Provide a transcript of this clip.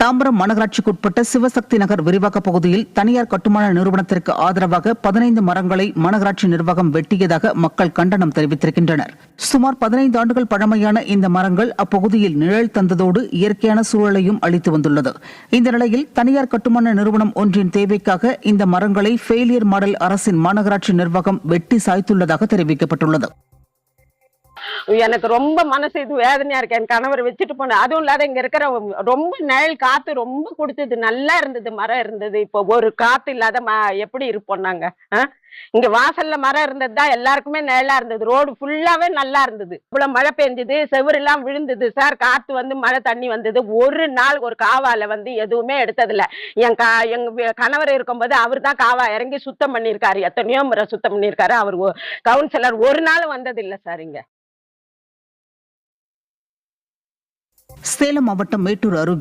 தாம்பரம் மாநகராட்சிக்குட்பட்ட சிவசக்தி நகர் விரிவாக்க பகுதியில் தனியார் கட்டுமான நிறுவனத்திற்கு ஆதரவாக 15 மரங்களை மாநகராட்சி நிர்வாகம் வெட்டியதாக மக்கள் கண்டனம் தெரிவித்திருக்கின்றனர். சுமார் 15 ஆண்டுகள் பழமையான இந்த மரங்கள் அப்பகுதியில் நிழல் தந்ததோடு இயற்கையான சூழலையும் அளித்து வந்துள்ளது. இந்த நிலையில் தனியார் கட்டுமான நிறுவனம் ஒன்றின் தேவைக்காக இந்த மரங்களை ஃபெயிலியர் மாடல் அரசின் மாநகராட்சி நிர்வாகம் வெட்டி சாய்த்துள்ளதாக தெரிவிக்கப்பட்டுள்ளது. எனக்கு ரொம்ப மனசு இது வேதனையா இருக்கு. என் கணவர் வச்சுட்டு போன, அதுவும் இல்லாத இங்க இருக்கிற ரொம்ப நிழல் காத்து ரொம்ப கொடுத்தது, நல்லா இருந்தது, மரம் இருந்தது. இப்போ ஒரு காத்து இல்லாத எப்படி இருப்போம் நாங்க? இங்க வாசல்ல மரம் இருந்ததுதான் எல்லாருக்குமே நிழலா இருந்தது. ரோடு ஃபுல்லாவே நல்லா இருந்தது. இவ்வளவு மழை பெஞ்சது, செவுரு எல்லாம் விழுந்தது சார். காத்து வந்து மழை தண்ணி வந்தது. ஒரு நாள் ஒரு காவால வந்து எதுவுமே எடுத்ததில்ல. எங்க கணவர் இருக்கும்போது அவர் தான் காவா இறங்கி சுத்தம் பண்ணியிருக்காரு. எத்தனையோ முறை சுத்தம் பண்ணியிருக்காரு. அவர் கவுன்சிலர் ஒரு நாள் வந்தது இல்ல சார் இங்க. சேலம் மாவட்டம் மேட்டூர் அருகே